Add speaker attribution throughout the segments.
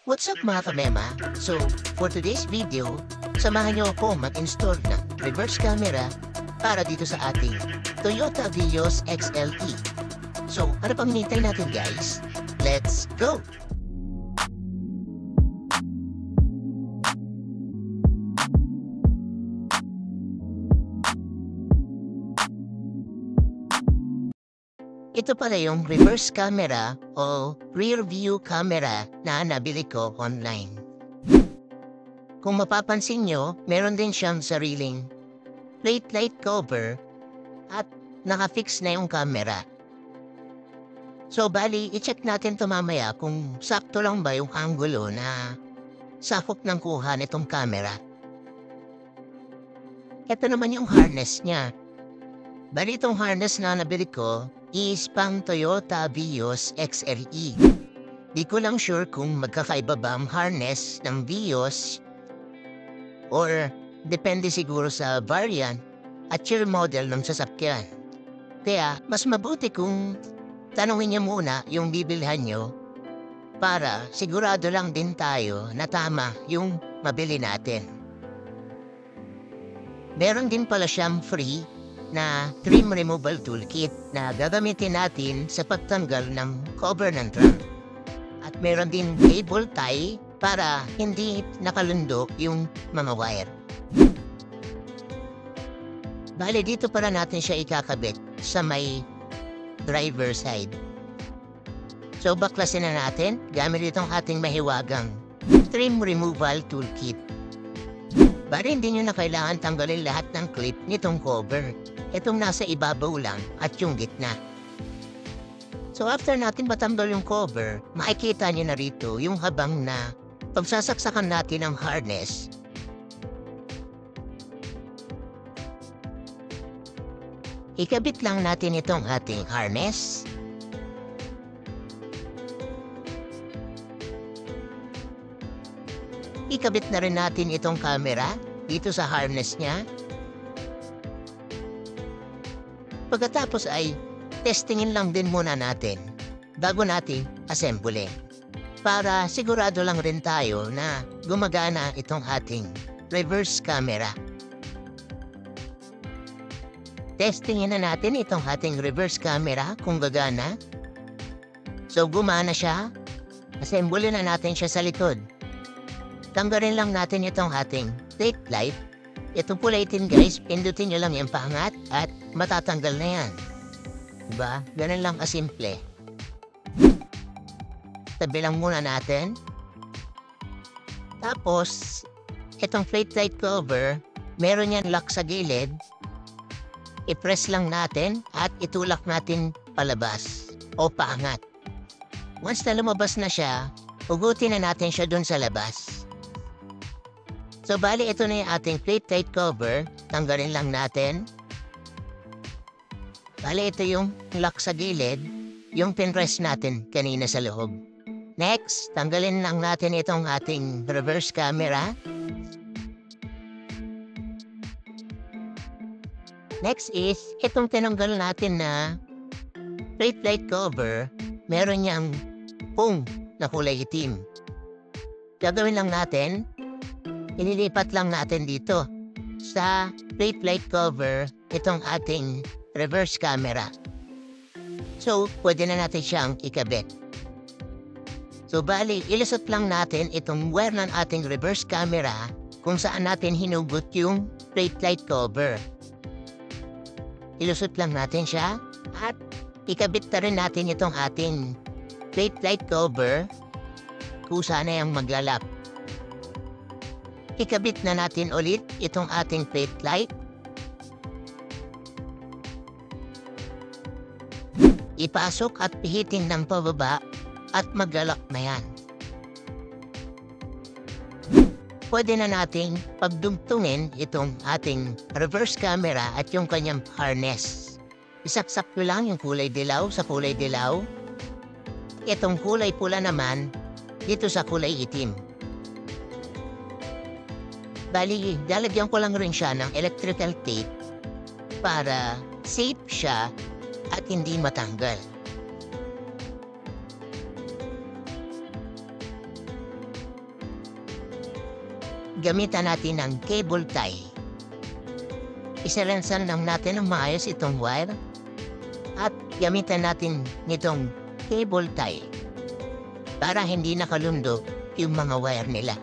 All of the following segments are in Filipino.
Speaker 1: What's up mga kamema? So, for today's video, samahan niyo ako mag-install ng reverse camera para dito sa ating Toyota Vios XLE. So, ano pang hinihintay natin guys? Let's go! Ito pala yung reverse camera o rear view camera na nabili ko online. Kung mapapansin nyo, meron din siyang sariling plate light cover at nakafix na yung camera. So bali, i-check natin ito mamaya kung sakto lang ba yung angulo na sakop ng kuha nitong camera. Ito naman yung harness niya. Bali itong harness na nabili ko is pang Toyota Vios XLE. Di ko lang sure kung magkakaiba ba ang harness ng Vios or depende siguro sa variant at your model ng sasakyan. Kaya mas mabuti kung tanungin niyo muna yung bibilhan nyo para sigurado lang din tayo na tama yung mabili natin. Meron din pala siyang free na trim removal toolkit na gagamitin natin sa pagtanggal ng cover ng trunk. At meron din cable tie para hindi nakalundok yung mga wire. Bale, dito para natin siya ikakabit sa may driver side. So baklasin na natin gamit itong ating mahiwagang trim removal toolkit. Bale, hindi nyo na kailangan tanggalin lahat ng clip nitong cover. Itong nasa ibabaw lang at yung gitna. So after natin matanggal yung cover, makikita nyo na rito yung habang na pagsasaksakan natin ang harness. Ikabit lang natin itong ating harness. Ikabit na rin natin itong camera dito sa harness niya. Pagkatapos ay testingin lang din muna natin bago natin assemble para sigurado lang rin tayo na gumagana itong ating reverse camera. Testingin na natin itong ating reverse camera kung gagana. So gumana siya, assemble na natin siya sa likod. Tanggalin lang natin itong ating tail light. Itong kulay itim guys, pindutin nyo lang yung pangat at matatanggal na yan. Diba? Ganun lang kasimple. Tabi lang muna natin. Tapos, itong plate light cover, meron yan lock sa gilid. I-press lang natin at itulak natin palabas o paangat. Once na lumabas na siya, hugutin na natin siya dun sa labas. So, bali, ito na yung ating plate light cover. Tanggalin lang natin. Bali, ito yung lock sa gilid. Yung pinrest natin kanina sa loob. Next, tanggalin lang natin itong ating reverse camera. Next is, itong tinanggal natin na plate light cover. Meron niyang pung na kulay itim. Gagawin lang natin. Inilipat lang natin dito sa plate light cover itong ating reverse camera. So, pwede na natin siyang ikabit. So, bali, ilusot lang natin itong wire ng ating reverse camera kung saan natin hinugot yung plate light cover. Ilusot lang natin siya at ikabit na rin natin itong ating plate light cover kung saan na yung maglalap. Ikabit na natin ulit itong ating plate light. Ipasok at pihitin ng pababa at maglalak na yan. Pwede na nating pagdugtungin itong ating reverse camera at yung kanyang harness. Isaksak ko lang yung kulay dilaw sa kulay dilaw. Itong kulay pula naman dito sa kulay itim. Bali, lalagyan ko lang rin siya ng electrical tape para safe siya at hindi matanggal. gamitan natin ng cable tie. Isalansan lang natin ng maayos itong wire at gamitan natin nitong cable tie para hindi nakalundok yung mga wire nila.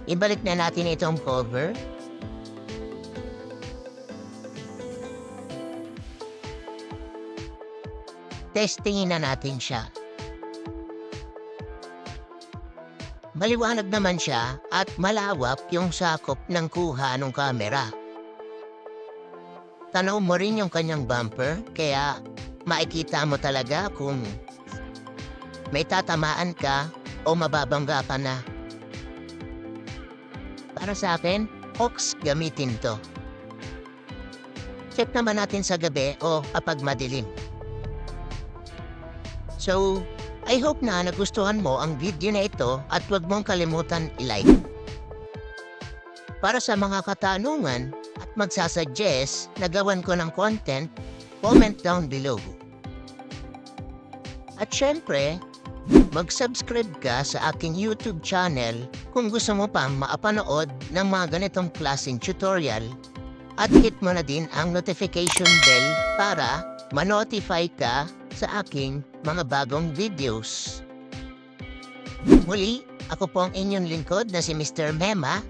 Speaker 1: Ibalik na natin itong cover. Testingin na natin siya. Maliwanag naman siya at malawak yung sakop ng kuha ng camera. Tanaw mo rin yung kanyang bumper, kaya makikita mo talaga kung may tatamaan ka o mababangga ka na. Para sa akin, aux gamitin to. Check naman natin sa gabi o kapag madilim. So, I hope na nagustuhan mo ang video na ito at huwag mong kalimutan i-like. Para sa mga katanungan at magsasuggest na gawan ko ng content, comment down below. At syempre, mag-subscribe ka sa aking YouTube channel kung gusto mo pang maapanood ng mga ganitong klaseng tutorial at hit mo na din ang notification bell para ma-notify ka sa aking mga bagong videos. Muli, ako po ang inyong lingkod na si Mr. Mema.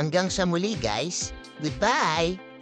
Speaker 1: Hanggang sa muli guys, goodbye!